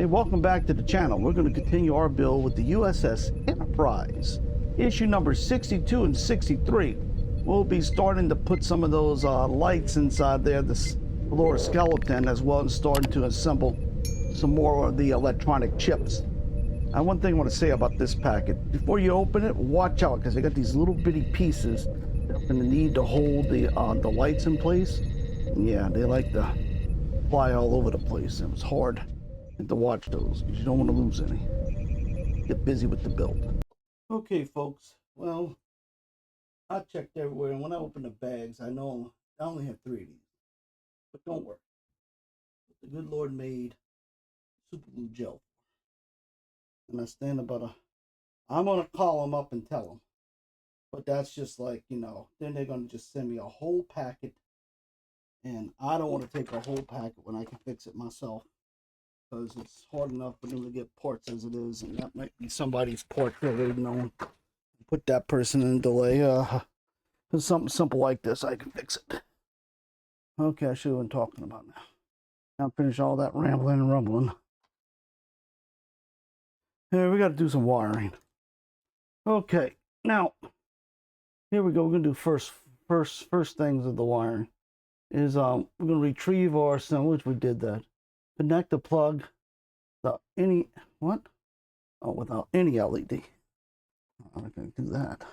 welcome back to the channel. We're going to continue our build with the USS Enterprise, issue number 62 and 63. We'll be starting to put some of those lights inside there, the lower skeleton, as well as starting to assemble some more of the electronic chips. And one thing I want to say about this packet, before you open it, watch out, because they got these little bitty pieces that are going to need to hold the lights in place. Yeah, they like to fly all over the place, and it's hard to watch those because you don't want to lose any. Get busy with the build. Okay, folks. Well, I checked everywhere, and when I opened the bags, I know I only have 3 of these. But don't worry. The good Lord made super glue gel. And I stand about I'm gonna call them up and tell them. But that's just like, you know, then they're gonna just send me a whole packet. And I don't want to take a whole packet when I can fix it myself, because it's hard enough for them to get parts as it is, and that might be somebody's part already known. Put that person in delay. For something simple like this, I can fix it. Okay, I should have been talking about now. Now finish all that rambling and rumbling. Here, we got to do some wiring. Okay, now here we go. We're gonna do first things of the wiring. Is we're gonna retrieve our assemblage. We did that. Connect the plug without any without any LED. I'm not gonna do that.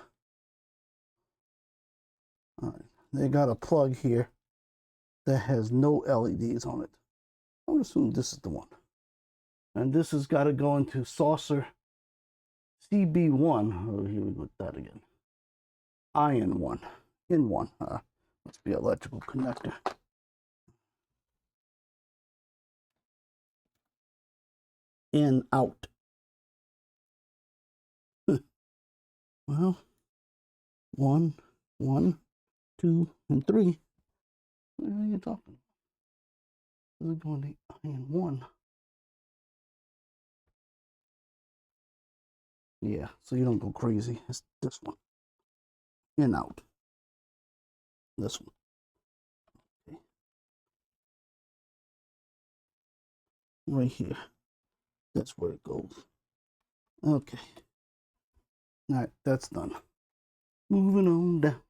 All right, they got a plug here that has no LEDs on it. I would assume this is the one, and this has got to go into saucer CB1. Oh, here we go with that again. Iron one in one. Must be electrical connector. In, out. Well, 1, 2, and 3. What are you talking? This is going to iron 1. Yeah, so you don't go crazy. It's this one. In, out. This one. Okay. Right here. That's where it goes. Okay. All right, that's done. Moving on down.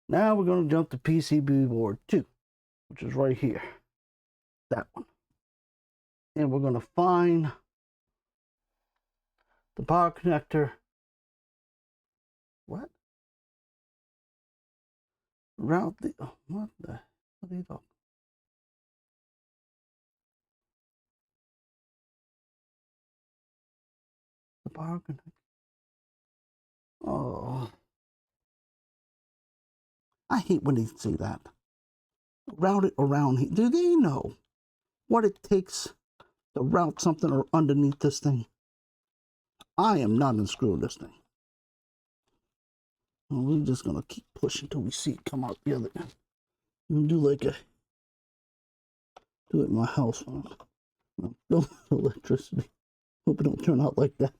Now we're going to jump to PCB board 2, which is right here. That one. And we're going to find the power connector. What? Route the, what are you talking? The power connector. Oh, I hate when they say that. Route it around here. Do they know what it takes to route something or underneath this thing? I am not unscrewing this thing. Well, we're just gonna keep pushing until we see it come out the other end. I'm gonna do it in my house. No electricity. Hope it don't turn out like that.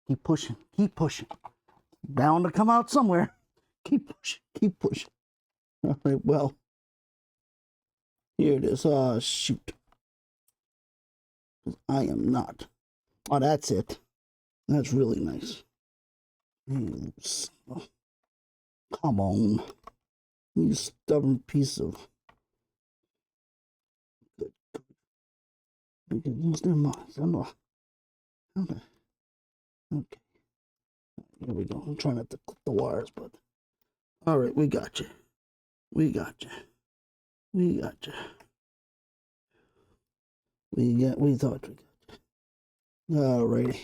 Keep pushing. Keep pushing. Bound to come out somewhere. Keep pushing. Keep pushing. All right. Well, here it is. Shoot. I am not. Oh, that's it. That's really nice. Oh, come on. You stubborn piece of. Okay, lose their minds. I'm not. Okay. Okay. Here we go. I'm trying not to clip the wires, but. All right, we got you. We got you. We got you. We thought we got you. Alrighty.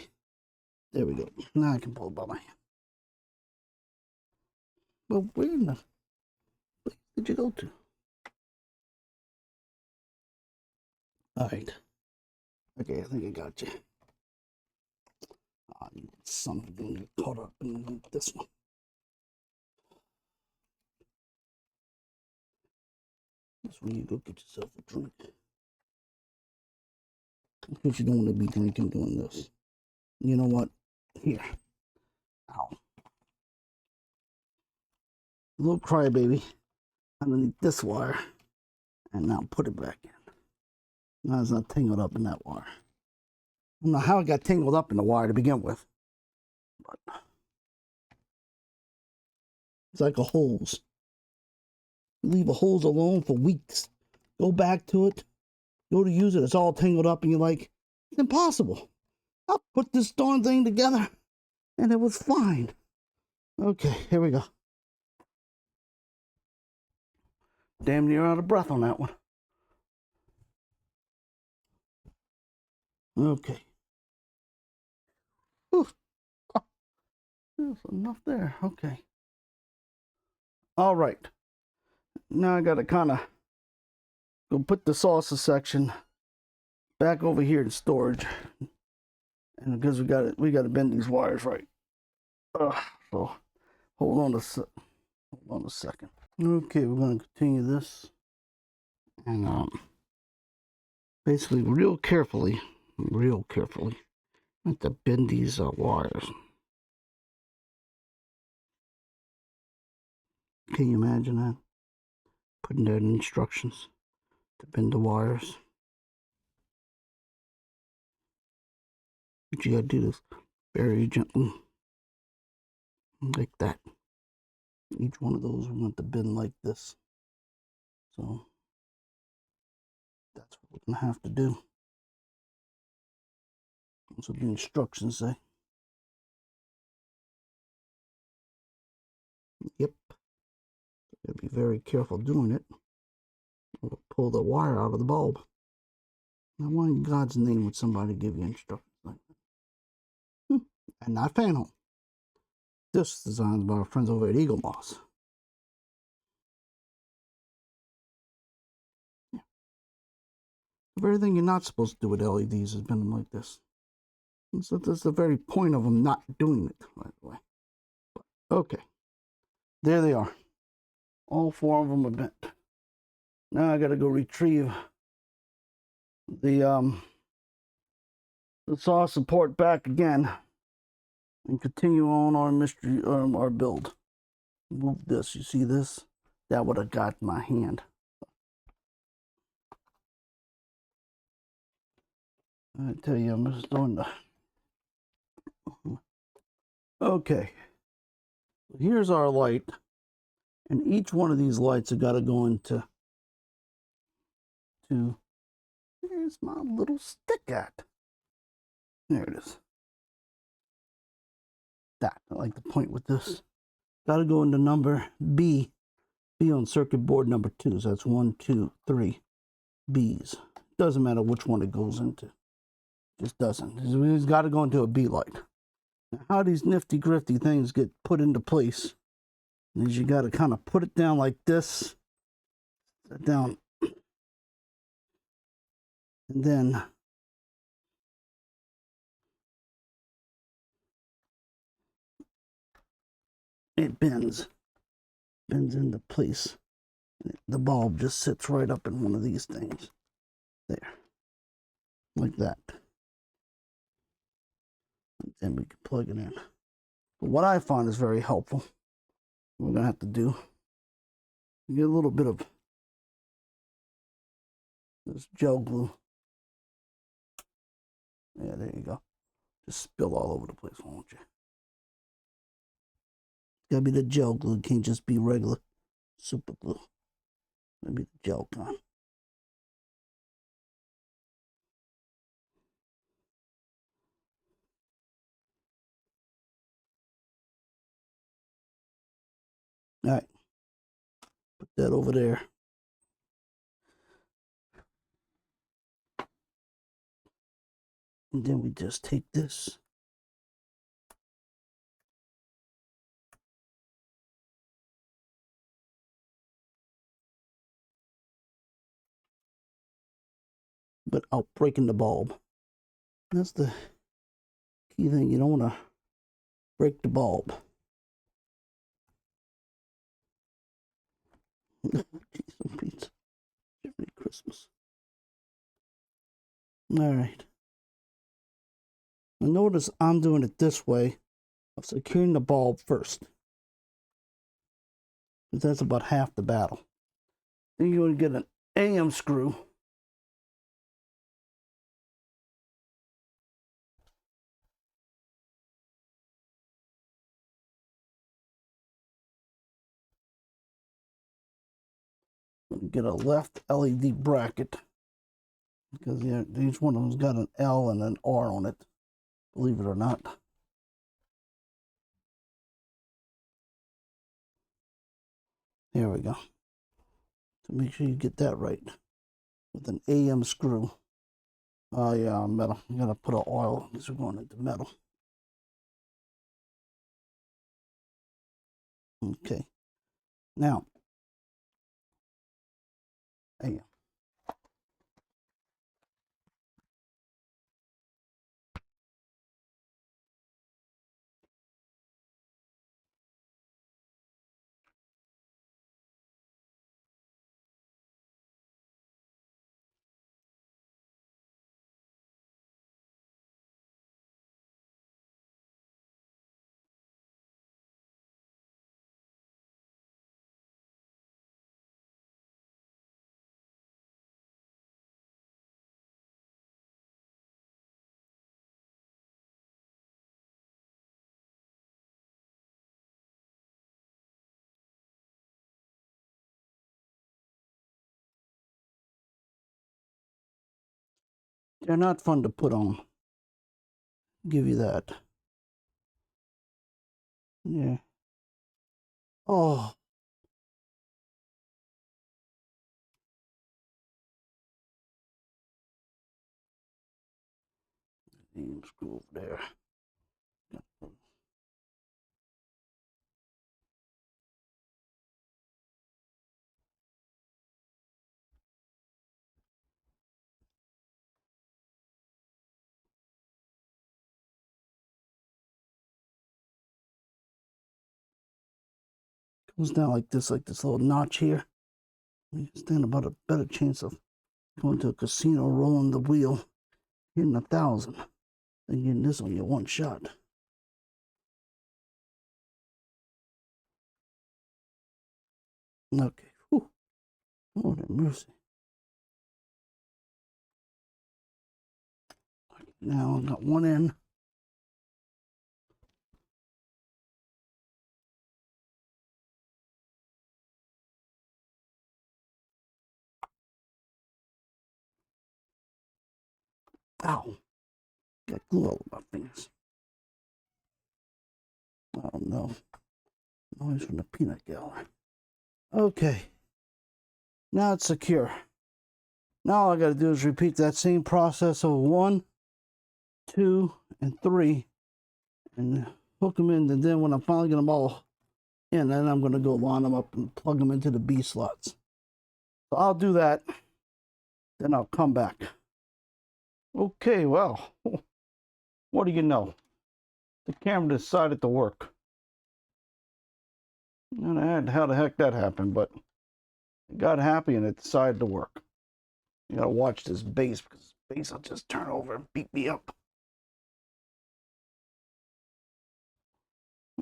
There we go. Now I can pull it by my hand. Well, where in the place did you go to? Alright. Okay, I think I got you. You son of a gun, get caught up in this one. That's when you go get yourself a drink. Because you don't want to be drinking doing this. You know what? Here. Ow. A little crybaby underneath this wire. And now put it back in. Now it's not tangled up in that wire. don't know how it got tangled up in the wire to begin with. But it's like a hose. You leave a hose alone for weeks. Go back to it. Go to use it. It's all tangled up and you're like, it's impossible. I'll put this darn thing together. And it was fine. Okay, here we go. Damn near out of breath on that one. Okay. Whew. Oh, there's enough there. Okay. All right. Now I got to kind of go put the saucer section back over here in storage. And because we got to bend these wires right. So hold on a second. Okay, we're going to continue this. And basically real carefully, I have to bend these wires. Can you imagine that? Putting down instructions to bend the wires. But you gotta do this very gently, like that. Each one of those we want to bend like this. So that's what we're gonna have to do. That's what the instructions say. Yep. Gotta be very careful doing it. We'll pull the wire out of the bulb. Now, why in God's name would somebody give you instructions like that? And not fanhome. This design is by our friends over at Eagle Moss. Yeah. The very thing you're not supposed to do with LEDs is bend them like this. And so that's the very point of them not doing it, by the way. But, okay. There they are. All four of them are bent. Now I gotta go retrieve the saw support back again and continue on our build. Move this. You see this? That would have got my hand. I tell you, I'm just doing the. Okay. Here's our light, and each one of these lights have got to go into. There's my little stick at. There it is. That I like to point with this. Got to go into number B. B on circuit board number 2. So that's 1, 2, 3 B's. Doesn't matter which one it goes into. Just doesn't. It's got to go into a B light. Now, how these nifty grifty things get put into place is you got to kind of put it down like this. Set down. And then it bends into place. The bulb just sits right up in one of these things. There. Like that. And then we can plug it in. But what I find is very helpful, we're going to have to do, get a little bit of this gel glue. Yeah, there you go. Just spill all over the place, won't you? It's got to be the gel glue. It can't just be regular super glue. Maybe the gel kind. All right. Put that over there. And then we just take this. Without breaking the bulb. That's the key thing. You don't want to break the bulb. Jeez, pizza. Merry Christmas. All right. Now notice I'm doing it this way of securing the bulb first. Because that's about half the battle. Then you're going to get an AM screw. Get a left LED bracket because each one of them's got an L and an R on it, believe it or not. There we go. So make sure you get that right with an AM screw. Oh yeah, metal. You gotta put an oil because we're going into metal. Okay. Now, AM. They're not fun to put on. Give you that. Yeah. Oh. AM screw over there. Comes down like this little notch here. You stand about a better chance of going to a casino, rolling the wheel, hitting 1,000, than getting this on your one shot. Okay. Whew. Lord have mercy. Now I got one in. Ow. Got glue all over my fingers. Oh no. Noise from the peanut gallery. Okay. Now it's secure. Now all I gotta do is repeat that same process of 1, 2, and 3 and hook them in, and then when I finally get them all in, then I'm gonna go line them up and plug them into the B slots. So I'll do that, then I'll come back. Okay, well, what do you know? The camera decided to work. And I had how the heck that happened, but it got happy and it decided to work. You gotta watch this base because this base will just turn over and beat me up.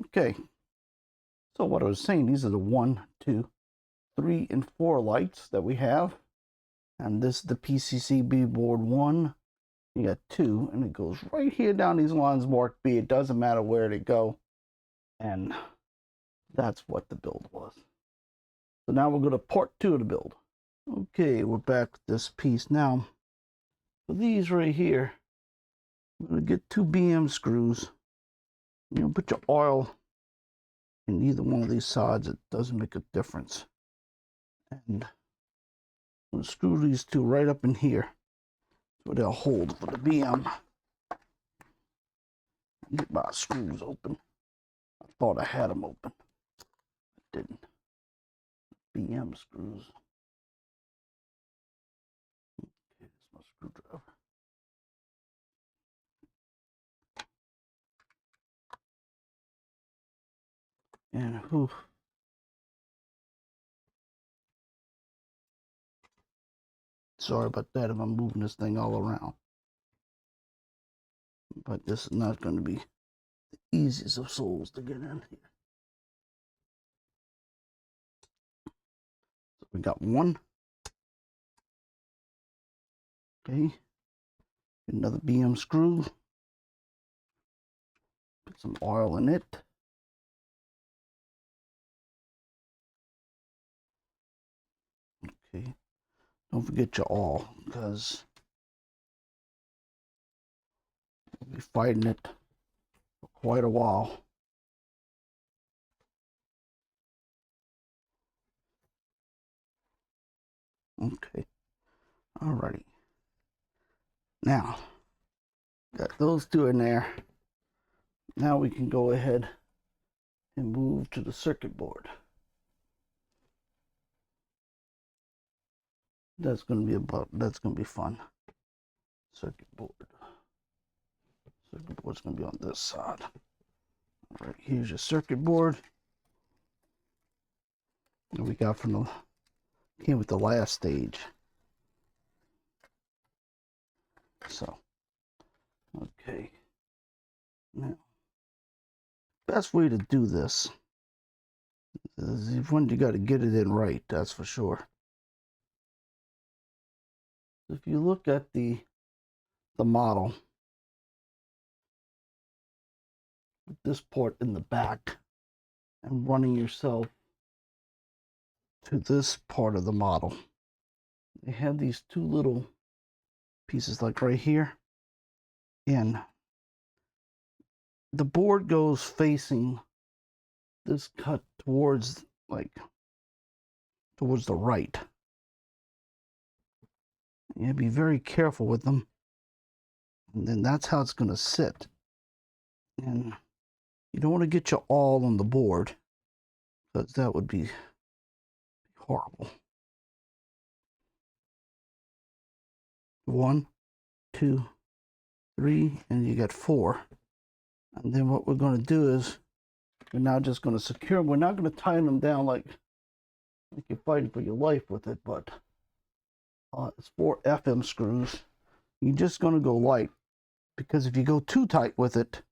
Okay. So what I was saying, these are the 1, 2, 3, and 4 lights that we have. And this is the PCCB board 1. You got 2, and it goes right here down these lines marked B. It doesn't matter where they go. And that's what the build was. So now we'll go to part 2 of the build. Okay, we're back with this piece. Now, for these right here, I'm going to get 2 BM screws. You know, put your oil in either one of these sides. It doesn't make a difference. And I'm going to screw these 2 right up in here so they'll hold for the BM. Get my screws open. I thought I had them open. I didn't. BM screws. Okay, this is my screwdriver. And whew. Sorry about that if I'm moving this thing all around. But this is not going to be the easiest of soles to get in here. So we got 1. Okay. Another BM screw. Put some oil in it. Okay, don't forget your all, because we'll be fighting it for quite a while. Okay, alrighty. Now, got those two in there. Now we can go ahead and move to the circuit board. That's gonna be fun. Circuit board. Circuit board's gonna be on this side. All right, here's your circuit board. That we got from the came with the last stage. So, okay. Now, best way to do this is when you got to get it in right. That's for sure. If you look at the model, with this port in the back, and running yourself to this part of the model, they have these two little pieces like right here, and the board goes facing this cut towards towards the right. You have to be very careful with them, and then that's how it's going to sit. And you don't want to get you all on the board, because that would be horrible. 1, 2, 3, and you get 4. And then what we're going to do is we're now just going to secure them. We're not going to tighten them down like you're fighting for your life with it, but it's 4 FM screws. You're just going to go light, because if you go too tight with it,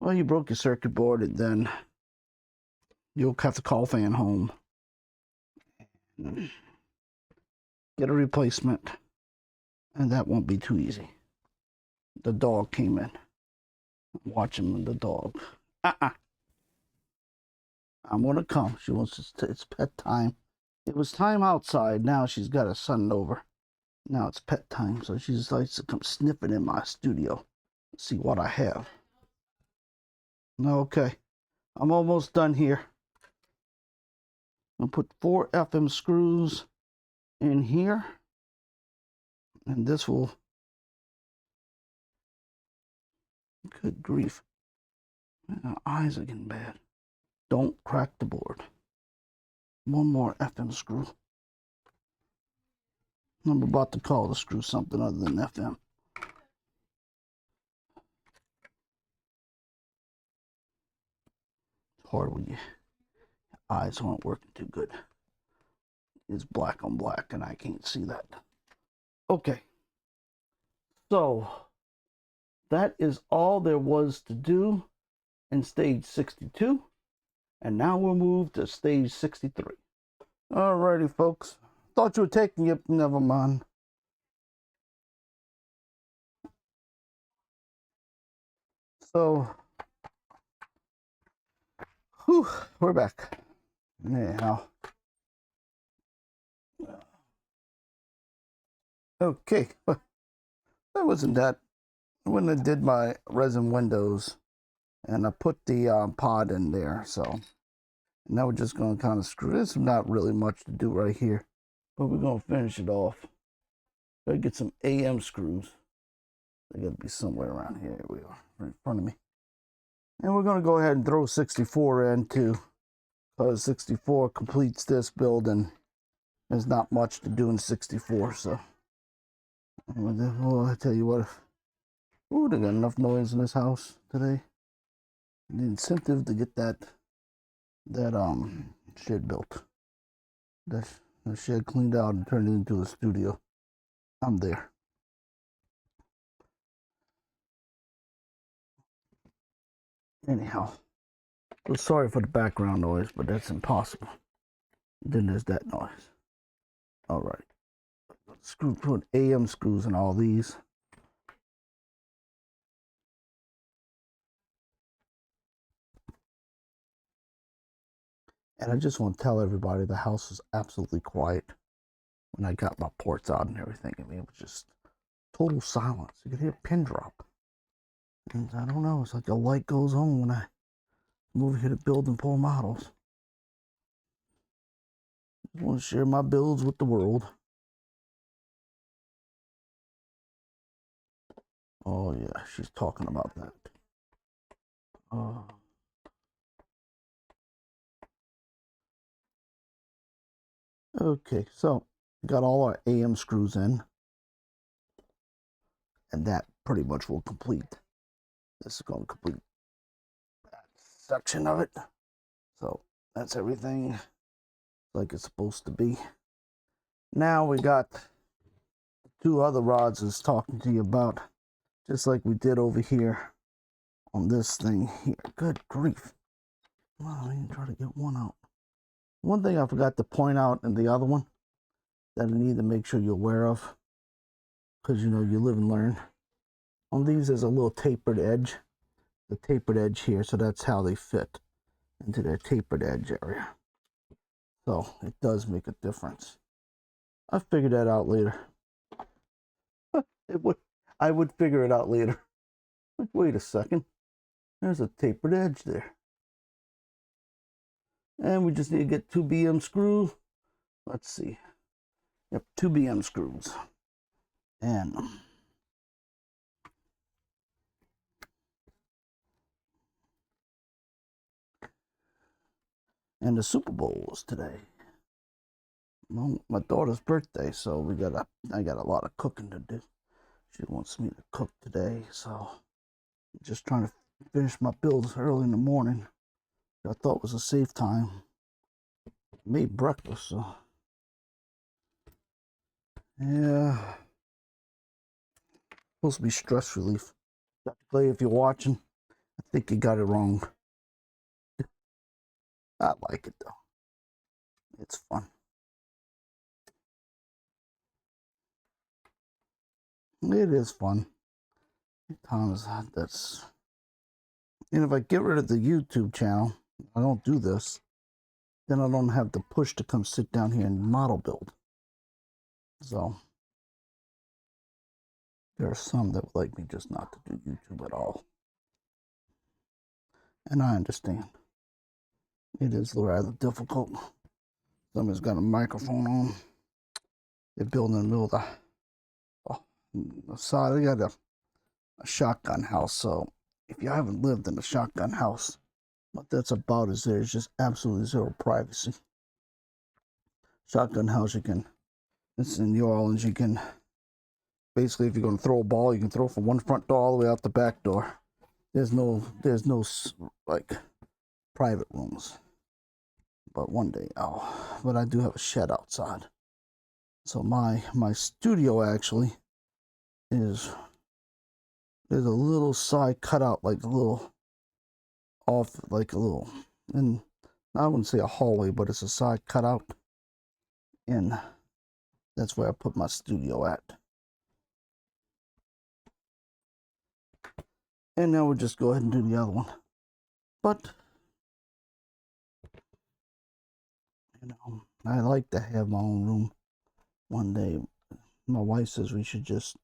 well, you broke your circuit board, and then you'll have to call FanHome, get a replacement, and that won't be too easy. The dog came in. Watching the dog. I'm gonna come. She wants to. It's pet time. It was time outside. Now she's got her son over. Now it's pet time, so she likes to come sniffing in my studio, see what I have. Okay, I'm almost done here. I'll put 4 FM screws in here, and this will. Good grief. My eyes are getting bad. Don't crack the board. 1 more FM screw. I'm about to call the screw something other than FM. It's hard when your eyes aren't working too good. It's black on black and I can't see that. Okay. So that is all there was to do in stage 62. And now we'll move to stage 63. Alrighty, folks. Thought you were taking it. Never mind. So, whew, we're back. Anyhow. Okay. That wasn't that. When I did my resin windows, and I put the pod in there, so now we're just going to kind of screw this. Not really much to do right here, but we're going to finish it off. Gotta get some AM screws. They got to be somewhere around here. Here we are, right in front of me. And we're going to go ahead and throw 64 in too, because 64 completes this build, and there's not much to do in 64. So, well, I tell you what, ooh, they got enough noise in this house today. The incentive to get that shed built, the shed cleaned out and turned it into a studio. I'm there. Anyhow, well, sorry for the background noise, but that's impossible. Then there's that noise. All right, put AM screws in all these. And I just want to tell everybody the house is absolutely quiet. when I got my ports out and everything. I mean, it was just total silence. You could hear a pin drop. And I don't know, it's like a light goes on when I move here to build and pull models. I want to share my builds with the world. Oh yeah, she's talking about that. Okay, so got all our AM screws in, and that pretty much will complete. This is going to complete that section of it. So that's everything like it's supposed to be. Now we got two other rods I was talking to you about, just like we did over here on this thing here. Good grief. Well, I didn't try to get one out. One thing I forgot to point out in the other one that I need to make sure you're aware of, because you know, you live and learn. On these, there's a little tapered edge. The tapered edge here, so that's how they fit into their tapered edge area. So it does make a difference. I'll figure that out later. I would figure it out later. Wait a second. There's a tapered edge there. And we just need to get 2 BM screws. Let's see. Yep, 2 BM screws. And the Super Bowl is today. Well, my daughter's birthday, so I got a lot of cooking to do. She wants me to cook today, so I'm just trying to finish my builds early in the morning. I thought it was a safe time. Made breakfast, so yeah. Supposed to be stress relief. Dr. Clay, if you're watching, I think you got it wrong. I like it though. It's fun. It is fun. Times that's. And if I get rid of the YouTube channel, I don't do this, then I don't have the push to come sit down here and model build. So there are some that would like me just not to do YouTube at all. And I understand. It is rather difficult. Somebody's got a microphone on. They're building in the middle of the side. They got a shotgun house. So if you haven't lived in a shotgun house, what that's about is there's just absolutely zero privacy. Shotgun house, it's in New Orleans, you can, basically if you're going to throw a ball, you can throw from one front door all the way out the back door. There's no like private rooms. But one day, but I do have a shed outside. So my studio actually is, there's a little side cutout, like a little off, like a little, and I wouldn't say a hallway, but it's a side cutout, and that's where I put my studio at. And now we'll just go ahead and do the other one. But you know, I like to have my own room one day. My wife says we should just,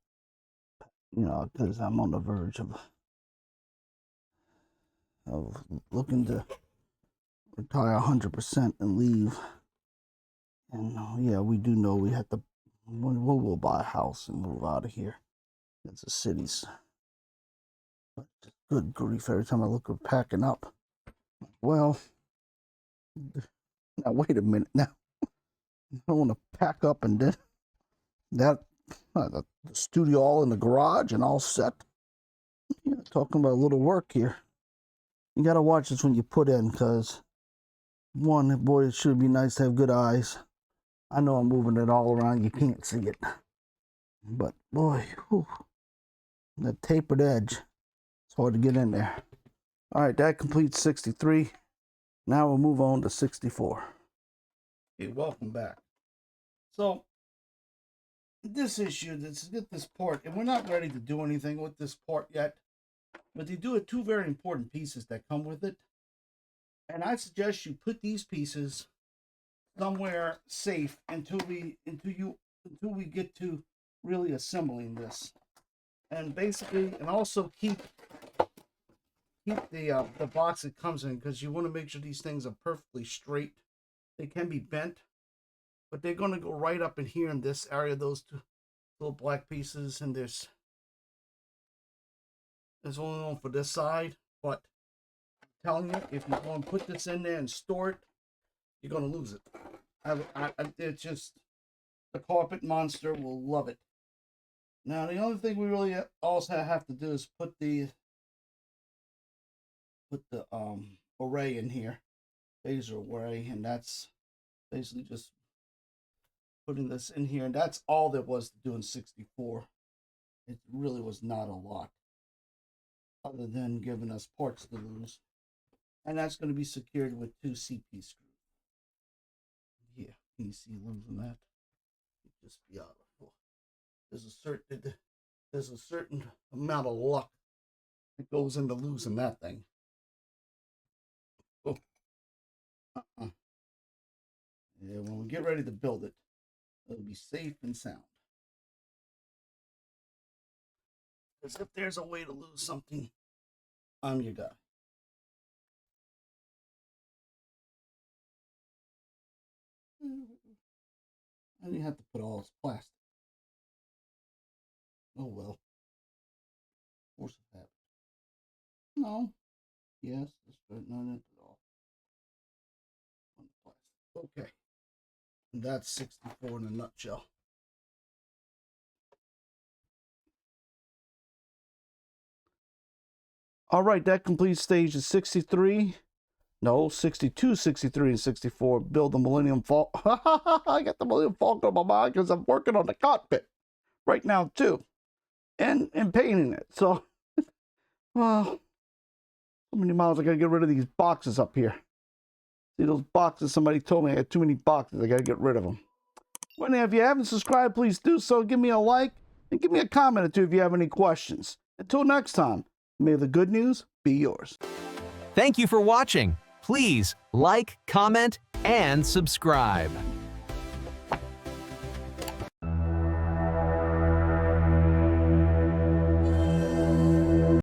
you know, because I'm on the verge of looking to retire 100% and leave. And yeah, we do know we have to, we'll buy a house and move out of here. It's the cities. But good grief, every time I look at packing up, well, now wait a minute now. I want to pack up and then the studio all in the garage and all set. Yeah, talking about a little work here. You gotta watch this when you put in, because one, boy, it should be nice to have good eyes. I know I'm moving it all around, you can't see it. But boy, whew, that tapered edge, it's hard to get in there. All right, that completes 63. Now we'll move on to 64. Okay, welcome back. So this issue, let's get this port, and we're not ready to do anything with this port yet, but they do have two very important pieces that come with it. And I suggest you put these pieces somewhere safe until we get to really assembling this. And basically, and also keep the box it comes in, because you want to make sure these things are perfectly straight. They can be bent, but they're going to go right up in here in this area, those two little black pieces. And there's only one for this side, but I'm telling you, if you want to put this in there and store it, you're going to lose it. It's just, the carpet monster will love it. Now, the only thing we really also have to do is put the array in here, laser array, and that's basically just putting this in here, and that's all there was to do in 64. It really was not a lot, other than giving us parts to lose, and that's going to be secured with 2 CP screws. Yeah, can you see losing that? It'd just be out. There's a certain amount of luck that goes into losing that thing. Oh. Yeah, when we get ready to build it, it'll be safe and sound. Because if there's a way to lose something, I'm your guy. I didn't have to put all this plastic. Oh well. Force of habit. No. Yes, let's straighten it off. Okay. And that's 64 in a nutshell. All right, that completes stages 63. No, 62, 63, and 64. Build the Millennium Falcon. I got the Millennium Falcon on my mind because I'm working on the cockpit right now too, and painting it. So, well, how many miles I gotta get rid of these boxes up here? See those boxes? Somebody told me I had too many boxes. I gotta get rid of them. Well, if you haven't subscribed, please do so. Give me a like and give me a comment or two if you have any questions. Until next time, may the good news be yours. Thank you for watching. Please like, comment, and subscribe.